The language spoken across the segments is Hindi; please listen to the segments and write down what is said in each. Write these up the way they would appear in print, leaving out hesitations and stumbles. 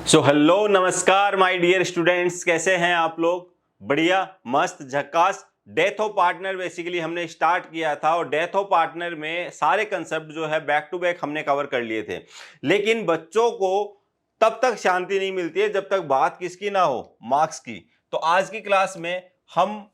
सो हेलो नमस्कार माय डियर स्टूडेंट्स, कैसे हैं आप लोग? बढ़िया, मस्त, झक्कास। डेथ ऑफ पार्टनर बेसिकली हमने स्टार्ट किया था और डेथ ऑफ पार्टनर में सारे कंसेप्ट जो है बैक टू बैक हमने कवर कर लिए थे। लेकिन बच्चों को तब तक शांति नहीं मिलती है जब तक बात किसकी ना हो, मार्क्स की। तो आज की क्लास में हम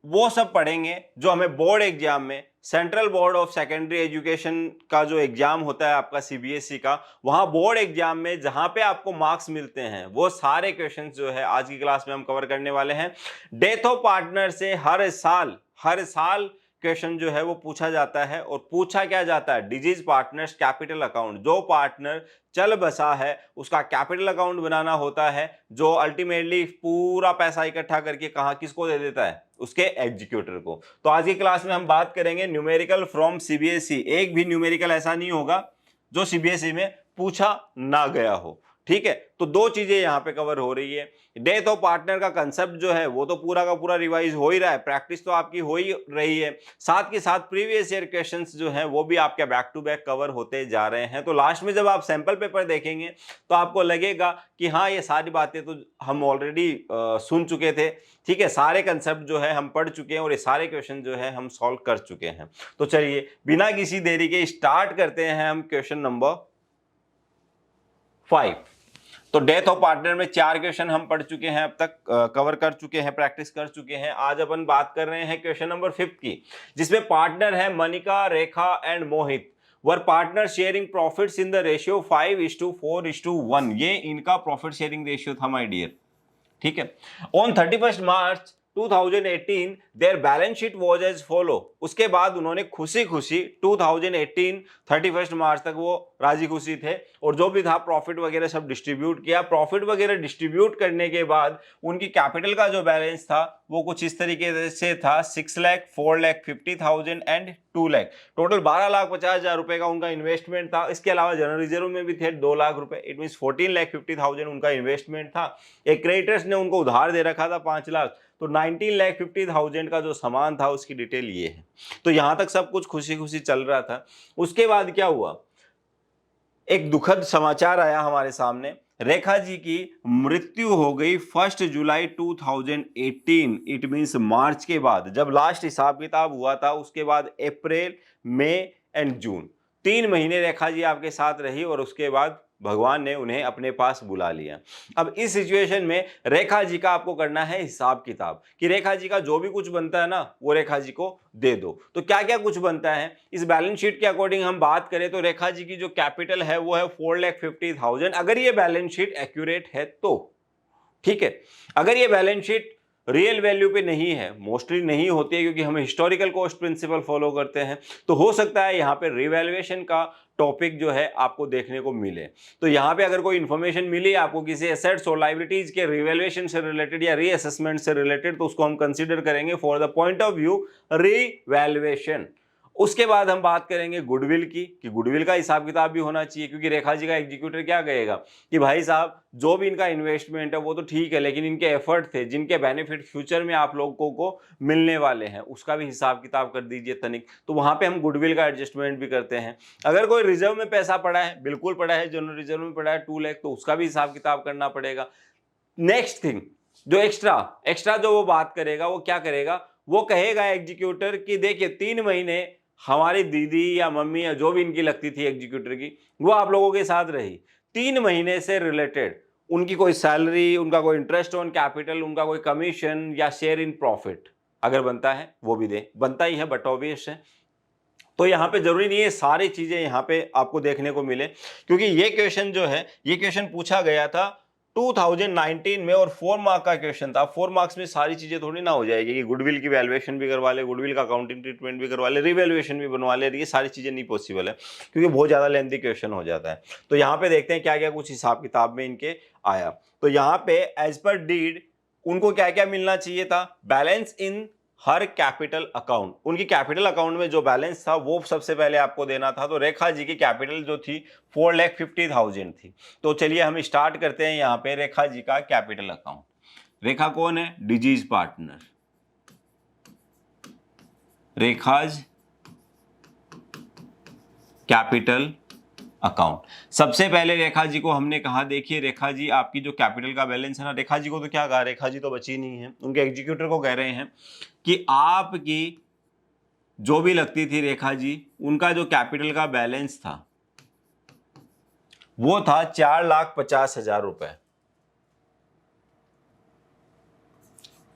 वो सब पढ़ेंगे जो हमें बोर्ड एग्जाम में, central board of secondary education का जो एग्जाम होता है आपका सीबीएसई का, वहां बोर्ड एग्जाम में जहां पे आपको मार्क्स मिलते हैं वो सारे क्वेश्चंस जो है आज की क्लास में हम कवर करने वाले हैं। डेथ ऑफ पार्टनर से हर साल क्वेश्चन जो है वो पूछा जाता है और पूछा क्या जाता है, डिजीज पार्टनर्स कैपिटल अकाउंट। जो पार्टनर चल बसा है उसका कैपिटल अकाउंट बनाना होता है, जो अल्टीमेटली पूरा पैसा इकट्ठा करके कहां किसको दे देता है, उसके एग्जीक्यूटर को। तो आज की क्लास में हम बात करेंगे न्यूमेरिकल फ्रॉम सीबीएसई। एक भी न्यूमेरिकल ऐसा नहीं होगा जो सीबीएसई में पूछा ना गया हो। ठीक है, तो दो चीजें यहां पे कवर हो रही है। डेथ ऑफ पार्टनर का कंसेप्ट जो है वो तो पूरा का पूरा रिवाइज हो ही रहा है, प्रैक्टिस तो आपकी हो ही रही है। साथ के साथ प्रीवियस ईयर क्वेश्चंस जो हैं वो भी आपके बैक टू बैक कवर होते जा रहे हैं। तो लास्ट में जब आप सैंपल पेपर देखेंगे तो आपको लगेगा कि हाँ, ये सारी बातें तो हम ऑलरेडी सुन चुके थे। ठीक है, सारे कंसेप्ट जो है हम पढ़ चुके हैं और ये सारे क्वेश्चन जो है हम सॉल्व कर चुके हैं। तो चलिए बिना किसी देरी के स्टार्ट करते हैं हम क्वेश्चन नंबर 5। तो डेथ ऑफ पार्टनर में 4 क्वेश्चन हम पढ़ चुके हैं, अब तक कवर कर चुके हैं, प्रैक्टिस कर चुके हैं। आज अपन बात कर रहे हैं क्वेश्चन नंबर 5 की, जिसमें पार्टनर है Manika, Rekha and Mohit. Were partner sharing profits in the ratio 5:4:1। ये इनका प्रॉफिट शेयरिंग रेशियो था माय डियर। ठीक है, on 31 March 2018 their balance sheet was as follow. उसके बाद उन्होंने खुशी खुशी 2018 31 मार्च तक वो राजी खुशी थे और जो भी था प्रॉफिट वगैरह सब डिस्ट्रीब्यूट किया। प्रॉफिट वगैरह डिस्ट्रीब्यूट करने के बाद उनकी कैपिटल का जो बैलेंस था वो कुछ इस तरीके से था, 6 लाख, 4 लाख 50,000 एंड 2 लाख। टोटल 12,50,000 रुपए का उनका इन्वेस्टमेंट था। इसके अलावा जनरल रिजर्व में भी थे 2 लाख रुपए, इट मीन 14,50,000 उनका इन्वेस्टमेंट था। एक क्रेडिटर्स ने उनको उधार दे रखा था 5 लाख। तो 19,50,000 का जो सामान था उसकी डिटेल ये है। तो यहां तक सब कुछ खुशी खुशी चल रहा था। उसके बाद क्या हुआ, एक दुखद समाचार आया हमारे सामने। रेखा जी की मृत्यु हो गई 1 जुलाई 2018। इट मींस मार्च के बाद, जब लास्ट हिसाब किताब हुआ था उसके बाद अप्रैल, मई एंड जून, 3 महीने रेखा जी आपके साथ रही और उसके बाद भगवान ने उन्हें अपने पास बुला लिया। अब इस सिचुएशन में रेखा जी का आपको करना है हिसाब किताब कि रेखा जी का जो भी कुछ बनता है ना वो रेखा जी को दे दो। तो क्या क्या कुछ बनता है इस बैलेंस शीट के अकॉर्डिंग हम बात करें तो रेखा जी की जो कैपिटल है वो है 4,50,000, अगर ये बैलेंस शीट एक्यूरेट है तो। ठीक है, अगर ये बैलेंस शीट रियल वैल्यू पे नहीं है, मोस्टली नहीं होती है क्योंकि हम हिस्टोरिकल कॉस्ट प्रिंसिपल फॉलो करते हैं, तो हो सकता है यहां पे रिवैल्यूएशन का टॉपिक जो है आपको देखने को मिले। तो यहां पे अगर कोई इंफॉर्मेशन मिली आपको किसी एसेट्स और लायबिलिटीज के रिवैल्यूएशन से रिलेटेड या रीअसेसमेंट से रिलेटेड, तो उसको हम कंसीडर करेंगे for the point of view revaluation. उसके बाद हम बात करेंगे गुडविल की, कि गुडविल का हिसाब किताब भी होना चाहिए क्योंकि रेखा जी का एग्जीक्यूटर क्या कहेगा कि भाई साहब जो भी इनका इन्वेस्टमेंट है वो तो ठीक है, लेकिन इनके एफर्ट थे जिनके बेनिफिट फ्यूचर में आप लोगों को मिलने वाले हैं उसका भी हिसाब किताब कर दीजिए तनिक। तो वहां पे हम गुडविल का एडजस्टमेंट भी करते हैं। अगर कोई रिजर्व में पैसा पड़ा है, बिल्कुल पड़ा है, जनरल रिजर्व में पड़ा है 2 लाख, तो उसका भी हिसाब किताब करना पड़ेगा। नेक्स्ट थिंग, जो एक्स्ट्रा एक्स्ट्रा जो वो बात करेगा वो क्या करेगा, वो कहेगा एग्जीक्यूटर कि देखिए 3 महीने हमारी दीदी या मम्मी या जो भी इनकी लगती थी एग्जीक्यूटर की, वो आप लोगों के साथ रही। 3 महीने से रिलेटेड उनकी कोई सैलरी, उनका कोई इंटरेस्ट ऑन कैपिटल, उनका कोई कमीशन या शेयर इन प्रॉफिट अगर बनता है वो भी दे, बनता ही है बट ऑब्वियस है। तो यहाँ पे जरूरी नहीं है सारी चीजें यहाँ पे आपको देखने को मिले, क्योंकि ये क्वेश्चन जो है ये क्वेश्चन पूछा गया था 2019 में और 4 मार्क का क्वेश्चन था। 4 मार्क्स में सारी चीजें थोड़ी ना हो जाएगी कि गुडविल की वैल्यूएशन भी करवा ले, गुडविल का अकाउंटिंग ट्रीटमेंट भी करवा ले, रिवैल्यूएशन भी बनवा ले, ये सारी चीजें नहीं पॉसिबल है क्योंकि बहुत ज्यादा लेंथी क्वेश्चन हो जाता है। तो यहाँ पे देखते हैं क्या क्या कुछ हिसाब किताब में इनके आया। तो यहाँ पे एज पर डीड उनको क्या क्या मिलना चाहिए था, बैलेंस इन हर कैपिटल अकाउंट, उनकी कैपिटल अकाउंट में जो बैलेंस था वो सबसे पहले आपको देना था। तो रेखा जी की कैपिटल जो थी 4,50,000 थी। तो चलिए हम स्टार्ट करते हैं यहाँ पे रेखा जी का कैपिटल अकाउंट। रेखा कौन है, disease partner, Rekha's capital account. सबसे पहले रेखा जी को हमने कहा, देखिए रेखा जी आपकी जो कैपिटल का बैलेंस है ना, रेखा जी को तो क्या कहा, रेखा जी तो बची नहीं है, उनके एग्जीक्यूटर को कह रहे हैं कि आपकी जो भी लगती थी रेखा जी, उनका जो कैपिटल का बैलेंस था वो था 4,50,000 रुपए,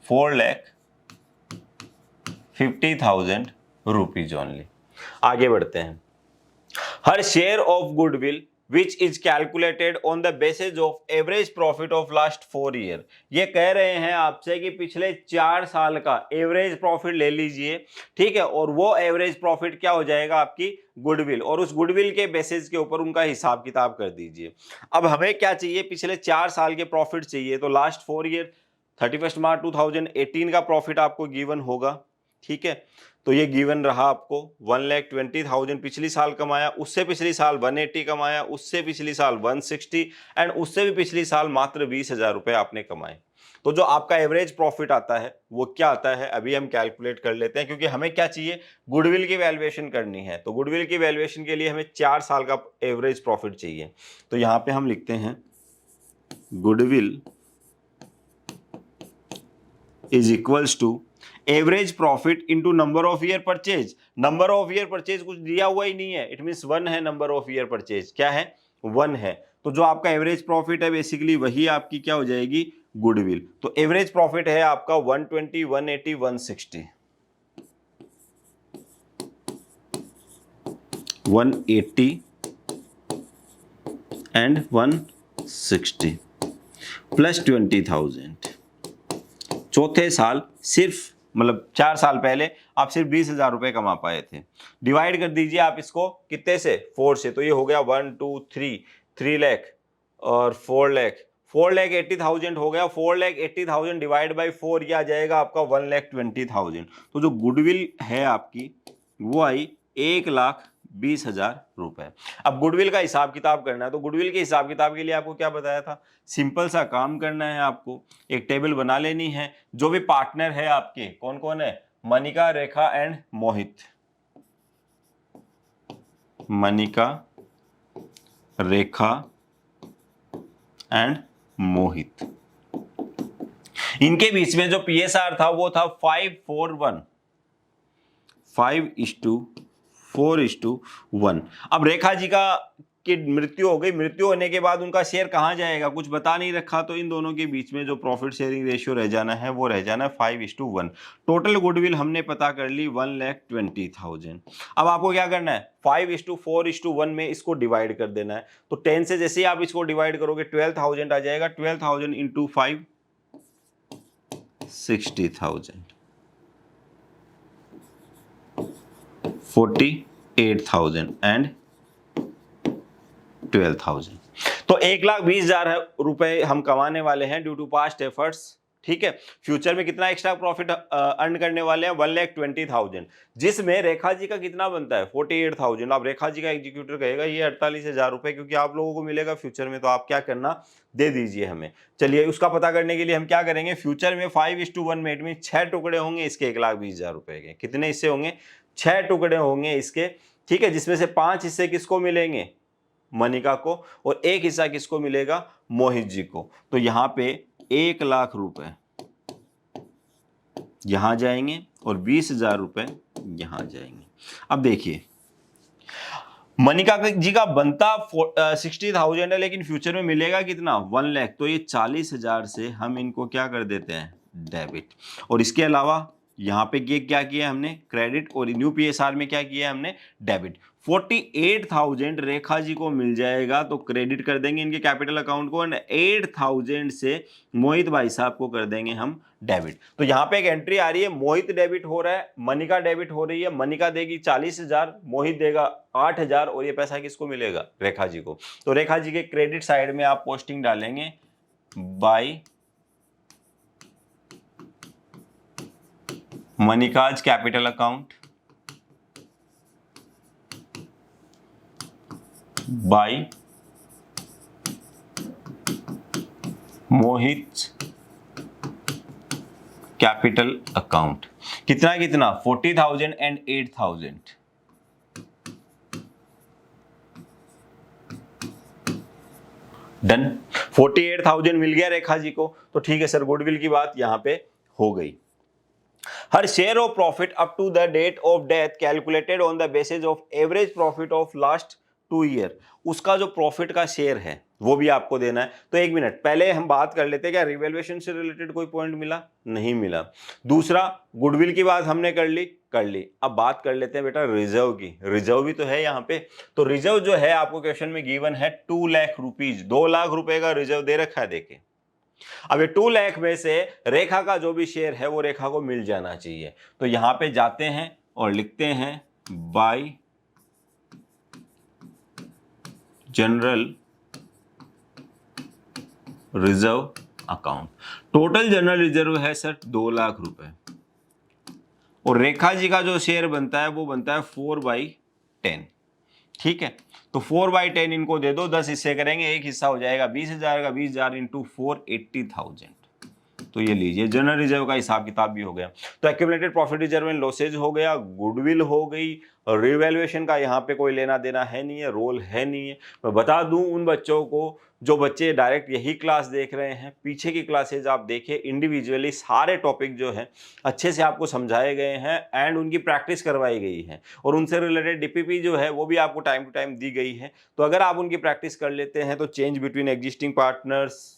4,50,000 रुपीज ओनली। आगे बढ़ते हैं। Her share of goodwill which is calculated on the basis of average profit of last 4 year। ये कह रहे हैं आपसे कि पिछले 4 साल का एवरेज प्रॉफिट ले लीजिए, ठीक है, और वो एवरेज प्रॉफिट क्या हो जाएगा आपकी गुडविल, और उस गुडविल के बेसिस के ऊपर उनका हिसाब किताब कर दीजिए। अब हमें क्या चाहिए, पिछले 4 साल के प्रॉफिट चाहिए, तो लास्ट 4 ईयर 31 मार्च 2018 का प्रॉफिट आपको गिवन होगा, ठीक है, तो ये गिवन रहा आपको 1,20,000 पिछली साल कमाया, उससे पिछली साल 180 कमाया, उससे पिछली साल 160 एंड उससे भी पिछली साल मात्र 20,000 रुपए आपने कमाए। तो जो आपका एवरेज प्रॉफिट आता है वो क्या आता है, अभी हम कैलकुलेट कर लेते हैं, क्योंकि हमें क्या चाहिए, गुडविल की वैल्यूएशन करनी है। तो गुडविल की वैल्यूएशन के लिए हमें 4 साल का एवरेज प्रॉफिट चाहिए। तो यहां पे हम लिखते हैं goodwill is equals to average profit into number of year purchase. Number of year purchase कुछ दिया हुआ ही नहीं है, इट मींस 1 है, नंबर ऑफ ईयर परचेज क्या है, 1 है। तो जो आपका एवरेज प्रॉफिट है बेसिकली वही आपकी क्या हो जाएगी, गुडविल। तो एवरेज प्रॉफिट है आपका 120, 180, 160, 180 एंड 160 प्लस 20,000। चौथे साल सिर्फ मतलब 4 साल पहले आप सिर्फ 20,000 रुपए कमा पाए थे। डिवाइड कर दीजिए आप इसको कितने से, 4 से, तो ये हो गया 1 2 3 लाख और 4 लाख, 4,80,000 हो गया। 4,80,000 डिवाइड बाई 4 ये आ जाएगा आपका 1,20,000। तो जो गुडविल है आपकी वो आई 1,20,000 रुपए। अब गुडविल का हिसाब किताब करना है, तो गुडविल के हिसाब किताब के लिए आपको क्या बताया था, सिंपल सा काम करना है, आपको एक टेबल बना लेनी है। जो भी पार्टनर है आपके, कौन कौन है, मनिका, रेखा एंड मोहित, मनिका, रेखा एंड मोहित, इनके बीच में जो पीएसआर था वो था 5:4:1, 5:4:1। अब रेखा जी का की मृत्यु हो गई, मृत्यु होने के बाद उनका शेयर कहां जाएगा, कुछ बता नहीं रखा, तो इन दोनों के बीच में जो प्रॉफिट शेयरिंग रेशियो रह जाना है वो रह जाना है 5:1। टोटल गुडविल हमने पता कर ली 1,20,000। अब आपको क्या करना है, 5:4:1 में इसको डिवाइड कर देना है। तो 10 से जैसे ही आप इसको डिवाइड करोगे 12,000 आ जाएगा, 12,000 इंटू 5 60,000, 48,000 एंड 12,000। तो 1,20,000 रुपए हम कमाने वाले हैं ड्यू टू पास्ट एफर्ट्स, ठीक है। फ्यूचर में कितना एक्स्ट्रा प्रॉफिट अर्न करने वाले हैं, 1,20,000, जिसमें रेखा जी का कितना बनता है 48,000। अब रेखा जी का एग्जीक्यूटर कहेगा ये 48,000 रुपए क्योंकि आप लोगों को मिलेगा फ्यूचर में, तो आप क्या करना, दे दीजिए हमें। चलिए उसका पता करने के लिए हम क्या करेंगे, फ्यूचर में 5:1 में इट मीन 6 टुकड़े होंगे इसके 1,20,000 रुपए के। कितने हिस्से होंगे, 6 टुकड़े होंगे इसके, ठीक है, जिसमें से 5 हिस्से किसको मिलेंगे, मनिका को, और 1 हिस्सा किसको मिलेगा, मोहित जी को। तो यहां पे 1,00,000 रुपए यहां जाएंगे और 20,000 रुपए यहां जाएंगे। अब देखिए मनिका जी का बनता 60,000 है, लेकिन फ्यूचर में मिलेगा कितना, 1 लाख। तो ये 40,000 से हम इनको क्या कर देते हैं, डेबिट। और इसके अलावा यहाँ पे ये क्या किया हमने, क्रेडिट, और न्यू पीएसआर में क्या किया हमने, डेबिट। 48,000 रेखा जी को मिल जाएगा, तो क्रेडिट कर देंगे इनके कैपिटल अकाउंट को, एंड 8,000 से मोहित भाई साहब को कर देंगे हम डेबिट। तो यहाँ पे एक एंट्री आ रही है, मोहित डेबिट हो रहा है, मनिका डेबिट हो रही है। मनिका देगी 40,000, मोहित देगा 8,000, और ये पैसा किसको मिलेगा, रेखा जी को। तो रेखा जी के क्रेडिट साइड में आप पोस्टिंग डालेंगे बाय मनिकाज कैपिटल अकाउंट, बाय मोहित कैपिटल अकाउंट। कितना कितना, 40,000 एंड 8,000। डन। 48,000 मिल गया रेखा जी को, तो ठीक है सर, गुडविल की बात यहां पे हो गई। Her share of profit up to the date of death calculated on the basis of average profit of last 2 year, उसका जो प्रॉफिट का शेयर है वो भी आपको देना है। तो एक मिनट पहले हम बात कर लेते हैं, क्या रिवैल्यूएशन से रिलेटेड कोई पॉइंट मिला? नहीं मिला। दूसरा, गुडविल की बात हमने कर ली। अब बात कर लेते हैं बेटा रिजर्व की। रिजर्व भी तो है यहाँ पे। तो रिजर्व जो है आपको क्वेश्चन में गिवन है 2 लाख रुपीज, 2 लाख रुपए का रिजर्व दे रखा है। देखे अब ये 2 लाख में से रेखा का जो भी शेयर है वो रेखा को मिल जाना चाहिए। तो यहां पे जाते हैं और लिखते हैं bye general reserve account. Total general reserve है सर 2 लाख रुपए, और रेखा जी का जो शेयर बनता है वो बनता है 4/10। ठीक है, तो 4/10 इनको दे दो, 10 हिस्से करेंगे, एक हिस्सा हो जाएगा 20,000 का, 20,000 इंटू 4 80,000। तो ये लीजिए जनरल रिजर्व का हिसाब किताब भी हो गया। तो accumulated profit reserve and losses हो गया, गुडविल हो गई, रिवैल्यूएशन का यहाँ पे कोई लेना देना है नहीं है, रोल है नहीं है। मैं बता दूं उन बच्चों को जो बच्चे डायरेक्ट यही क्लास देख रहे हैं, पीछे की क्लासेज आप देखिए, इंडिविजुअली सारे टॉपिक जो है अच्छे से आपको समझाए गए हैं एंड उनकी प्रैक्टिस करवाई गई है, और उनसे रिलेटेड डीपीपी जो है वो भी आपको टाइम टू टाइम दी गई है। तो अगर आप उनकी प्रैक्टिस कर लेते हैं तो चेंज बिटवीन एग्जिस्टिंग पार्टनर्स,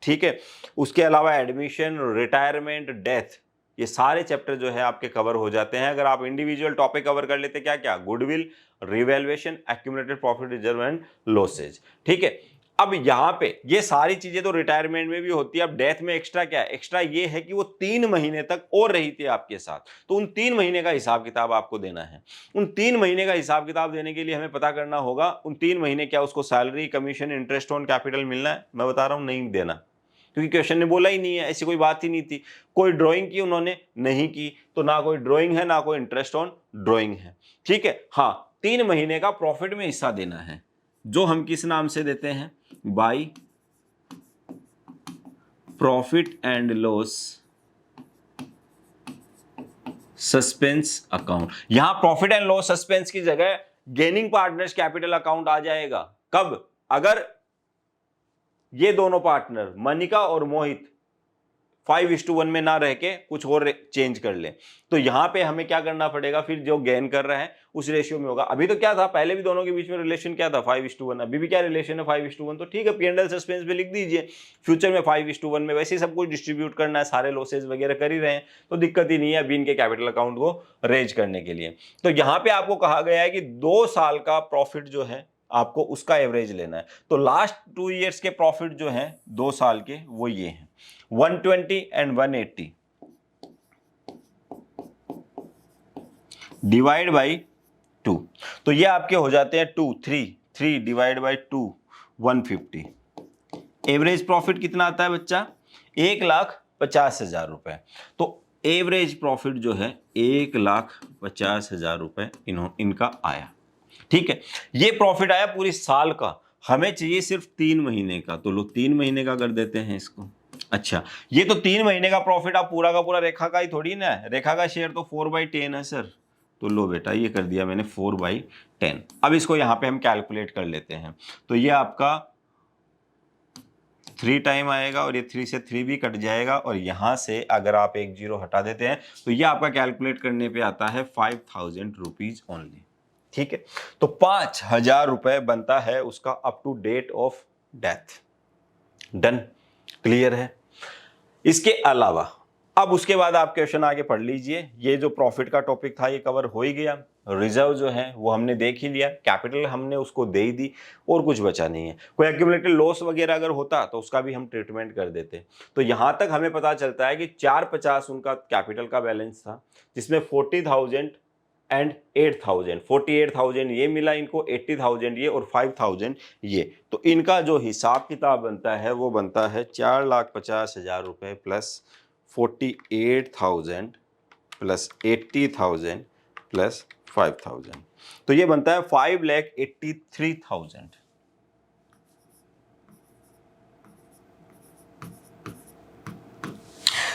ठीक है, उसके अलावा एडमिशन, रिटायरमेंट, डेथ, ये सारे चैप्टर जो है आपके कवर हो जाते हैं अगर आप इंडिविजुअल टॉपिक कवर कर लेते। क्या क्या? Goodwill, revaluation, accumulated profit reserve and losses. ठीक है, अब यहां पे ये सारी चीजें तो रिटायरमेंट में भी होती है। अब डेथ में एक्स्ट्रा क्या है? एक्स्ट्रा ये है कि वो 3 महीने तक और रही थी आपके साथ, तो उन 3 महीने का हिसाब किताब आपको देना है। उन 3 महीने का हिसाब किताब देने के लिए हमें पता करना होगा उन 3 महीने क्या उसको salary, commission, interest on capital मिलना है? मैं बता रहा हूं नहीं देना, क्योंकि क्वेश्चन ने बोला ही नहीं है, ऐसी कोई बात ही नहीं थी। कोई ड्राइंग की उन्होंने नहीं की, तो ना कोई ड्राइंग है ना कोई इंटरेस्ट ऑन ड्राइंग है। ठीक है, हाँ 3 महीने का प्रॉफिट में हिस्सा देना है, जो हम किस नाम से देते हैं? By profit and loss suspense account. यहां प्रॉफिट एंड लॉस सस्पेंस की जगह गेनिंग पार्टनर्स कैपिटल अकाउंट आ जाएगा। कब? अगर ये दोनों पार्टनर मनिका और मोहित 5:1 में ना रह के कुछ और चेंज कर ले, तो यहां पे हमें क्या करना पड़ेगा? फिर जो गेन कर रहा है उस रेशियो में होगा। अभी तो क्या था, पहले भी दोनों के बीच में रिलेशन क्या था? 5:1। अभी भी क्या रिलेशन है? 5:1। तो ठीक है, P&L सस्पेंस पे लिख दीजिए, फ्यूचर में 5:1 में वैसे ही सब कुछ डिस्ट्रीब्यूट करना है, सारे लॉसेज वगैरह कर ही रहे हैं, तो दिक्कत ही नहीं है अभी इनके कैपिटल अकाउंट को रेज करने के लिए। तो यहां पे आपको कहा गया है कि 2 साल का प्रॉफिट जो है आपको उसका एवरेज लेना है। तो लास्ट 2 ईयर्स के प्रॉफिट जो है 2 साल के वो ये हैं 120 एंड 180 डिवाइड बाई 2, तो ये आपके हो जाते हैं 3 डिवाइड बाई 2 150। एवरेज प्रॉफिट कितना आता है बच्चा? 1,50,000 रुपए। तो एवरेज प्रॉफिट जो है 1,50,000 रुपए इनका आया। ठीक है, ये प्रॉफिट आया पूरी साल का, हमें चाहिए सिर्फ 3 महीने का, तो लो 3 महीने का कर देते हैं इसको। अच्छा, ये तो 3 महीने का प्रॉफिट आप पूरा का पूरा रेखा का ही थोड़ी ना है, रेखा का शेयर तो 4/10 है सर। तो लो बेटा ये कर दिया मैंने 4/10। अब इसको यहां पे हम कैलकुलेट कर लेते हैं, तो ये आपका 3 टाइम आएगा और ये 3 से 3 भी कट जाएगा, और यहां से अगर आप एक 0 हटा देते हैं तो ये आपका कैलकुलेट करने पे आता है 5,000 रुपीज ओनली। ठीक है, तो 5,000 रुपए बनता है उसका up to date of death. Done, clear है? इसके अलावा अब उसके बाद आप क्वेश्चन आगे पढ़ लीजिए। ये जो प्रॉफिट का टॉपिक था ये कवर हो ही गया, रिजर्व जो है वो हमने देख ही लिया, कैपिटल हमने उसको दे ही दी, और कुछ बचा नहीं है। कोई एक्यूमुलेटेड लॉस वगैरह अगर होता तो उसका भी हम ट्रीटमेंट कर देते। तो यहां तक हमें पता चलता है कि 450 उनका कैपिटल का बैलेंस था, जिसमें 40,000 एंड 8,000, 48,000 ये मिला इनको, 80,000 ये और 5,000 ये। तो इनका जो हिसाब किताब बनता है वो बनता है 4,50,000 रुपए प्लस 48,000 प्लस 80,000 प्लस 5,000, तो ये बनता है 5,83,000।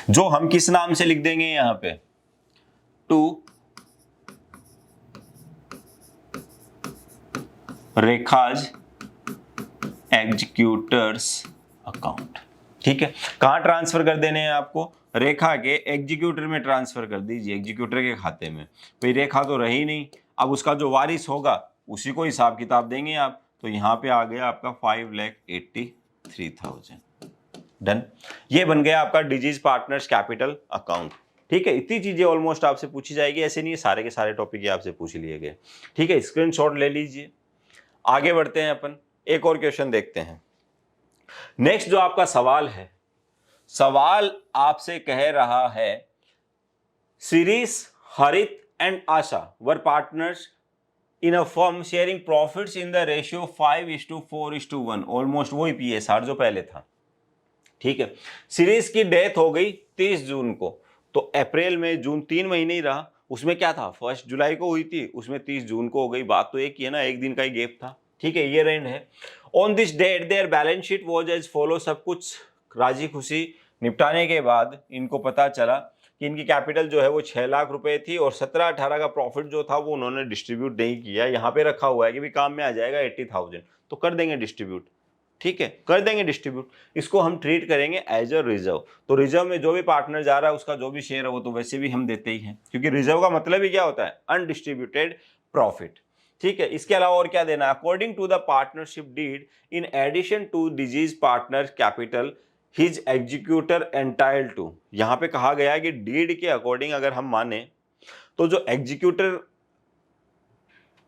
जो हम किस नाम से लिख देंगे यहां पे? To Rekha's executors account. ठीक है, कहाँ ट्रांसफर कर देने हैं आपको? रेखा के एग्जीक्यूटर में ट्रांसफर कर दीजिए, एग्जीक्यूटर के खाते में। भाई रेखा तो रही नहीं, अब उसका जो वारिस होगा उसी को हिसाब किताब देंगे आप। तो यहाँ पे आ गया आपका 5,83,000। डन, ये बन गया आपका डिजीज पार्टनर्स कैपिटल अकाउंट। ठीक है, इतनी चीजें ऑलमोस्ट आपसे पूछी जाएगी, ऐसे नहीं सारे के सारे टॉपिक आपसे पूछ लिए गए। ठीक है, स्क्रीनशॉट ले लीजिए। आगे बढ़ते हैं अपन, एक और क्वेश्चन देखते हैं। नेक्स्ट जो आपका सवाल है, सवाल आपसे कह रहा है शिरीष, हरित and Asha were partners in a firm sharing profits in the ratio 5:4:1। Almost वही PSR जो पहले था। ठीक है, शिरीष की डेथ हो गई 30 जून को, तो अप्रैल में जून 3 महीने ही रहा। उसमें क्या था, 1 जुलाई को हुई थी, उसमें 30 जून को हो गई। बात तो एक ही है ना, एक दिन का ही गैप था। ठीक है, ईयर एंड है। On this date their balance sheet was as follow. सब कुछ राजी खुशी निपटाने के बाद इनको पता चला कि इनकी कैपिटल जो है वो 6 लाख रुपए थी और 17-18 का प्रॉफिट जो था वो उन्होंने डिस्ट्रीब्यूट नहीं किया। यहाँ पे रखा हुआ है कि भी काम में आ जाएगा 80,000, तो कर देंगे डिस्ट्रीब्यूट। ठीक है, कर देंगे डिस्ट्रीब्यूट। इसको हम ट्रीट करेंगे एज अ रिजर्व। तो रिजर्व में जो भी पार्टनर जा रहा है उसका जो भी शेयर है वो तो वैसे भी हम देते ही हैं, क्योंकि रिजर्व का मतलब ही क्या होता है, अनडिस्ट्रीब्यूटेड प्रॉफिट। ठीक है, इसके अलावा और क्या देना है, according to the partnership deed in addition to deceased partner capital his executor entitled to. यहां पे कहा गया है कि डीड के अकॉर्डिंग अगर हम माने तो जो एग्जीक्यूटर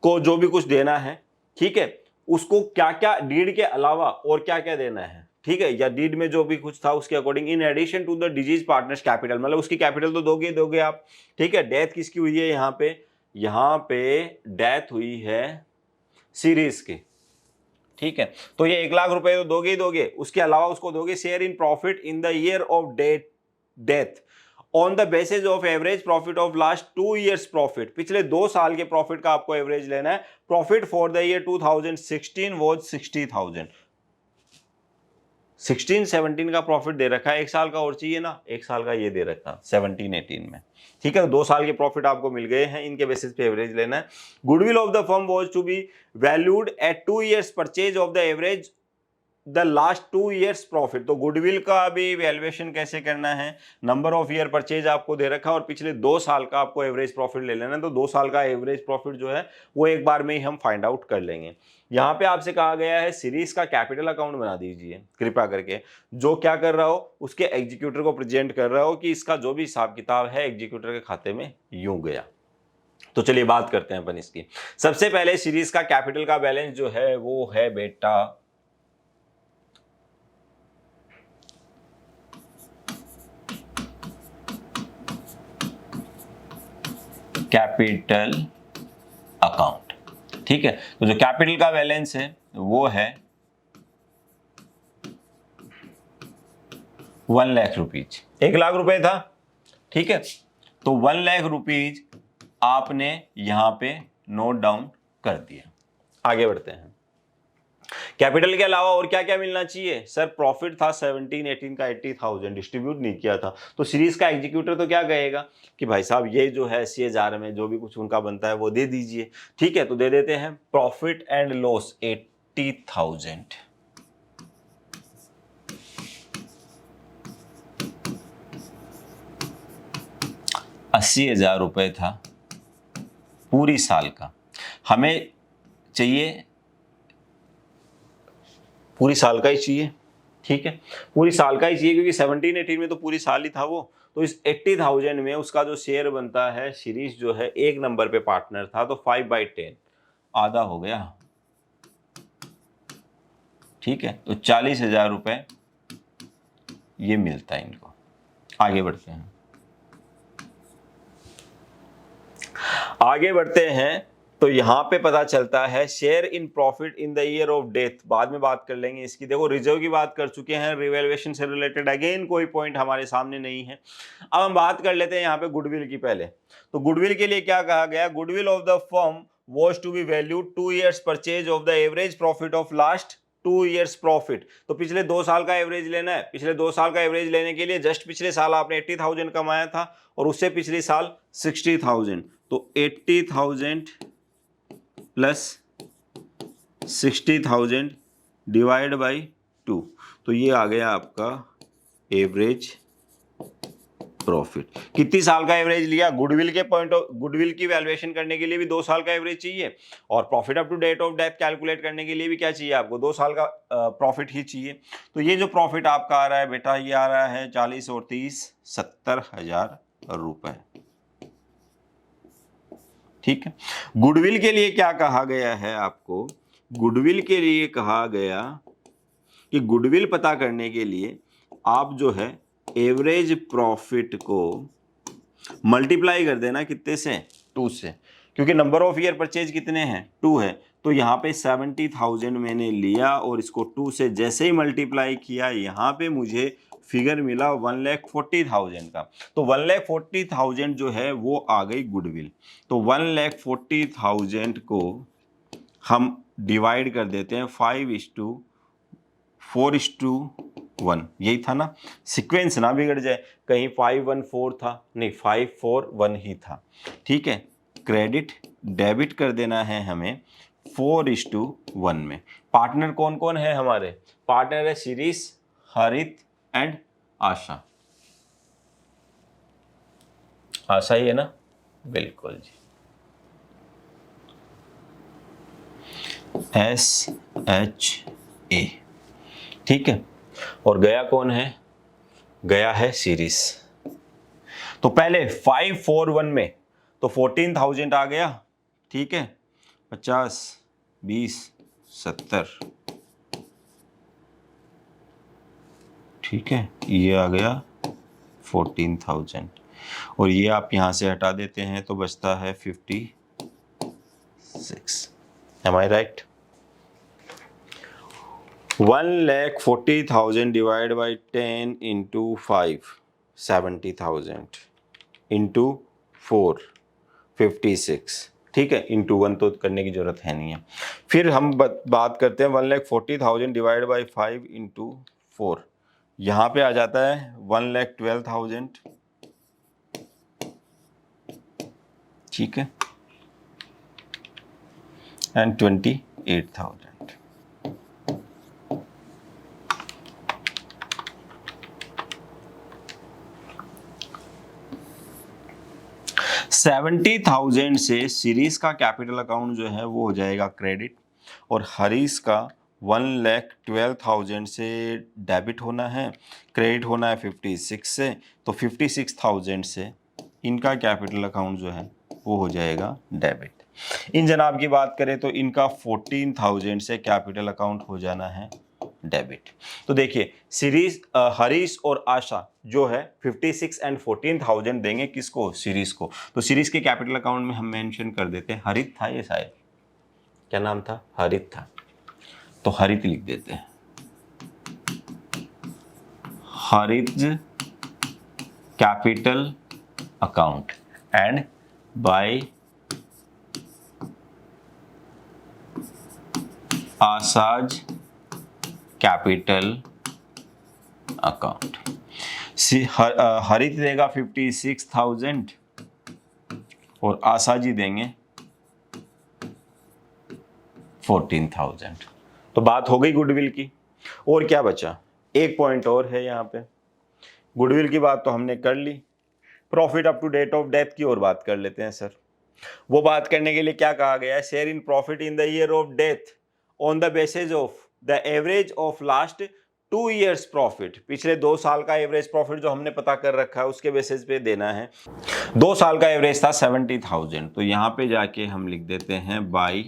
को जो भी कुछ देना है, ठीक है, उसको क्या क्या डीड के अलावा और क्या क्या देना है। ठीक है, या डीड में जो भी कुछ था उसके according in addition to the deceased partners capital, मतलब उसकी कैपिटल तो दोगे आप। ठीक है, डेथ किसकी हुई है, यहाँ पे डेथ हुई है सीरीज की। ठीक है, तो ये 1 लाख रुपए तो दोगे ही दोगे, उसके अलावा उसको दोगे share in profit in the year of death on the basis of average profit of last 2 years profit. पिछले 2 साल के प्रॉफिट का आपको एवरेज लेना है। Profit for the year 2016 was 60,000। 16-17 का प्रॉफिट दे रखा है, 1 साल का और चाहिए ना, 1 साल का ये दे रखा 17-18 में। ठीक है, 2 साल के प्रॉफिट आपको मिल गए हैं, इनके बेसिस पे एवरेज लेना है। Goodwill of the firm was to be valued at 2 years purchase of the average the last 2 years profit. तो गुडविल का भी वैल्यूएशन कैसे करना है, नंबर ऑफ ईयर परचेज आपको दे रखा है और पिछले 2 साल का आपको एवरेज प्रॉफिट ले लेना है। तो 2 साल का एवरेज प्रॉफिट जो है वो एक बार में ही हम फाइंड आउट कर लेंगे। यहाँ पे आपसे कहा गया है सीरीज का कैपिटल अकाउंट बना दीजिए कृपया करके। जो क्या कर रहा हो, उसके एग्जीक्यूटर को प्रेजेंट कर रहा हो कि इसका जो भी हिसाब किताब है एग्जीक्यूटर के खाते में यूं गया। तो चलिए बात करते हैं अपन इसकी। सबसे पहले सीरीज का कैपिटल का बैलेंस जो है वो है बेटा कैपिटल अकाउंट। ठीक है, तो जो कैपिटल का बैलेंस है वो है 1 लाख रुपीज। 1 लाख रुपए था। ठीक है, तो 1 लाख रुपीज आपने यहां पे नोट डाउन कर दिया। आगे बढ़ते हैं। कैपिटल के अलावा और क्या क्या मिलना चाहिए सर, प्रॉफिट था 17-18 का 80,000 डिस्ट्रीब्यूट नहीं किया था। तो सीरीज का एग्जीक्यूटर तो क्या कहेगा कि भाई साहब ये जो है CHR में जो भी कुछ उनका बनता है वो दे दीजिए। ठीक है, तो दे देते हैं प्रॉफिट एंड लॉस 80,000। ₹80,000 था पूरी साल का। हमें चाहिए पूरी साल का ही चाहिए। ठीक है, पूरी साल का ही चाहिए क्योंकि 17-18 में तो पूरी साल ही था वो। तो इस 80,000 में उसका जो शेयर बनता है, सीरीज जो है 1 नंबर पे पार्टनर था, तो 5/10 आधा हो गया। ठीक है, तो 40,000 रुपए ये मिलता है इनको। आगे बढ़ते हैं। आगे बढ़ते हैं तो यहां पे पता चलता है share in profit in the year of death, बाद में बात कर लेंगे इसकी। देखो रिजर्व की बात कर चुके हैं, रिवैल्यूएशन से रिलेटेड अगेन कोई पॉइंट हमारे सामने नहीं है। अब हम बात कर लेते हैं यहाँ पे गुडविल की पहले। तो गुडविल के लिए क्या कहा गया, goodwill of the firm was to be valued 2 years purchase of the average profit of last 2 years profit. तो पिछले 2 साल का एवरेज लेना है। पिछले 2 साल का एवरेज लेने के लिए जस्ट पिछले साल आपने 80,000 कमाया था और उससे पिछले साल 60,000, तो 80,000 प्लस 60,000 डिवाइड बाई 2, तो ये आ गया आपका एवरेज प्रॉफिट। कितनी साल का एवरेज लिया? गुडविल के पॉइंट ऑफ गुडविल की वैल्यूएशन करने के लिए भी 2 साल का एवरेज चाहिए, और profit up to date of death calculate करने के लिए भी क्या चाहिए आपको? 2 साल का प्रॉफिट ही चाहिए। तो ये जो प्रॉफिट आपका आ रहा है बेटा, ये आ रहा है 40 और 30 70,000 रुपए। ठीक है। गुडविल के लिए क्या कहा गया है आपको? गुडविल के लिए कहा गया कि गुडविल पता करने के लिए आप जो है एवरेज प्रॉफिट को मल्टीप्लाई कर देना कितने से? 2 से, क्योंकि नंबर ऑफ ईयर परचेज कितने हैं? 2 है। तो यहाँ पे 70,000 मैंने लिया और इसको 2 से जैसे ही मल्टीप्लाई किया, यहाँ पे मुझे फिगर मिला 1,40,000 का। तो 1,40,000 जो है वो आ गई गुडविल। तो 1,40,000 को हम डिवाइड कर देते हैं 5:4:1। यही था ना, सीक्वेंस ना बिगड़ जाए, कहीं 514 था, नहीं 541 ही था। ठीक है, क्रेडिट डेबिट कर देना है हमें 4:1 में। पार्टनर कौन कौन है हमारे? पार्टनर है शिरीष, हरित एंड आशा। आशा ही है ना? बिल्कुल जी। SHA। ठीक है, और गया कौन है? गया है सीरीज। तो पहले 541 में तो 14,000 आ गया। ठीक है, 50 20 70। ठीक है, ये आ गया 14,000, और ये आप यहां से हटा देते हैं तो बचता है 56। Am I right? 1,40,000 divided by 10 into 5, 70,000 into 4, 56। ठीक है, इंटू 1 तो करने की जरूरत है नहीं है। फिर हम बात करते हैं 1,40,000 डिवाइड बाई 5 इंटू 4। यहाँ पे आ जाता है 1,12,000। ठीक है, एंड 28,000। 70,000 से सीरीज का कैपिटल अकाउंट जो है वो हो जाएगा क्रेडिट, और हरीश का 1,12,000 से डेबिट होना है, क्रेडिट होना है 56 से, तो 56,000 से इनका कैपिटल अकाउंट जो है वो हो जाएगा डेबिट। इन जनाब की बात करें तो इनका 14,000 से कैपिटल अकाउंट हो जाना है डेबिट। तो देखिए सीरीज हरीश और आशा जो है 56 एंड 14,000 देंगे किसको? सीरीज को। तो सीरीज के कैपिटल अकाउंट में हम मेंशन कर देते हैं, हरित था ये शायद, क्या नाम था? हरित था, तो हरित लिख देते हैं। हरित कैपिटल अकाउंट एंड बाय आसाज कैपिटल अकाउंट। हरित देगा 56,000 और आशा जी देंगे 14,000। तो बात हो गई गुडविल की। और क्या बचा? एक पॉइंट और है यहाँ पे। गुडविल की बात तो हमने कर ली, profit up to date of death की और बात कर लेते हैं सर। वो बात करने के लिए क्या कहा गया है? Share in profit in the year of death on the basis of the average of last 2 years profit. पिछले 2 साल का एवरेज प्रॉफिट जो हमने पता कर रखा है उसके बेसिस पे देना है। 2 साल का एवरेज था 70,000, तो यहां पे जाके हम लिख देते हैं by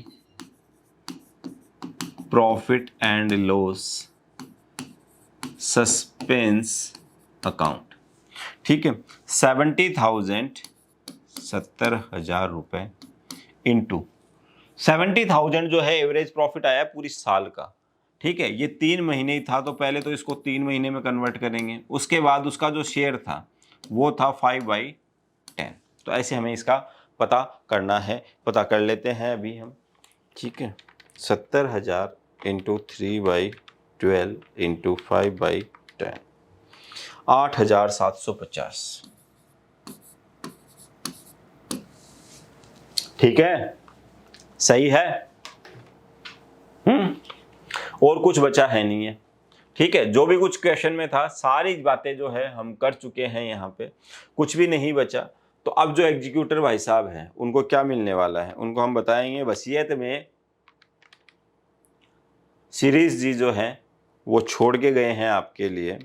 profit and loss suspense account. ठीक है, 70,000 70,000 रुपए इंटू 70,000 जो है एवरेज प्रॉफिट आया पूरी साल का। ठीक है, ये 3 महीने ही था, तो पहले तो इसको 3 महीने में कन्वर्ट करेंगे, उसके बाद उसका जो शेयर था वो था 5/10। तो ऐसे हमें इसका पता करना है, पता कर लेते हैं अभी हम। ठीक है, 70,000 इंटू 3/12 इंटू 5/10, 8,750। ठीक है, सही है। और कुछ बचा है नहीं है। ठीक है, जो भी कुछ क्वेश्चन में था सारी बातें जो है हम कर चुके हैं, यहाँ पे कुछ भी नहीं बचा। तो अब जो एग्जीक्यूटर भाई साहब हैं उनको क्या मिलने वाला है, उनको हम बताएंगे वसीयत में सीरीज जी जो है वो छोड़ के गए हैं आपके लिए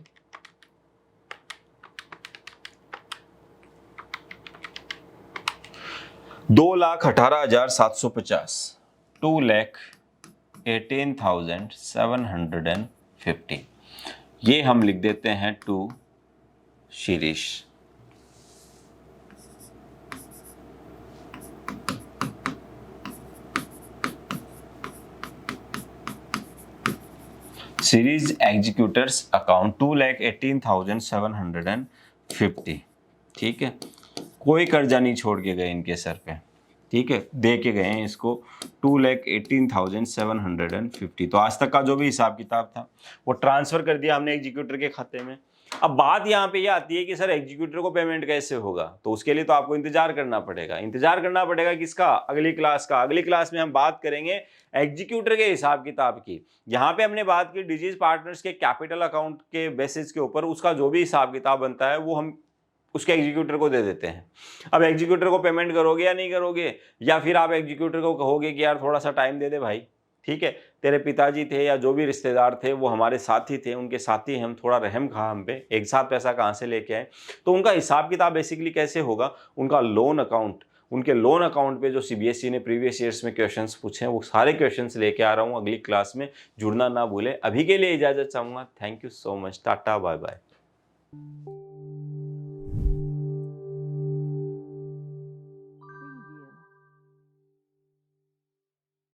2,18,750, 2,18,750। ये हम लिख देते हैं टू शिरीष। सीरीज एग्जीक्यूटर्स अकाउंट 2,18,750। ठीक है, कोई कर्जा नहीं छोड़ के गए इनके सर पे। ठीक है, दे के गए हैं इसको 2,18,750। तो आज तक का जो भी हिसाब किताब था वो ट्रांसफर कर दिया हमने एग्जीक्यूटर के खाते में। अब बात यहाँ पे ये आती है कि सर एग्जीक्यूटर को पेमेंट कैसे होगा, तो उसके लिए तो आपको इंतजार करना पड़ेगा। इंतजार करना पड़ेगा किसका? अगली क्लास का। अगली क्लास में हम बात करेंगे एग्जीक्यूटर के हिसाब किताब की। यहाँ पे हमने बात की डिजीज पार्टनर्स के कैपिटल अकाउंट के बेसिस के ऊपर, उसका जो भी हिसाब किताब बनता है वो हम उसके एग्जीक्यूटर को दे देते हैं। अब एग्जीक्यूटर को पेमेंट करोगे या नहीं करोगे, या फिर आप एग्जीक्यूटर को कहोगे कि यार थोड़ा सा टाइम दे दे भाई, ठीक है, तेरे पिताजी थे या जो भी रिश्तेदार थे वो हमारे साथी थे, उनके साथी हम, थोड़ा रहम खा हम पे, एक साथ पैसा कहाँ से लेके आए। तो उनका हिसाब किताब बेसिकली कैसे होगा, उनका लोन अकाउंट, उनके लोन अकाउंट पे जो सीबीएसई ने प्रीवियस ईयर्स में क्वेश्चंस पूछे हैं वो सारे क्वेश्चंस लेके आ रहा हूँ अगली क्लास में। जुड़ना ना भूले। अभी के लिए इजाजत चाहूँगा। Thank you so much. Tata bye bye.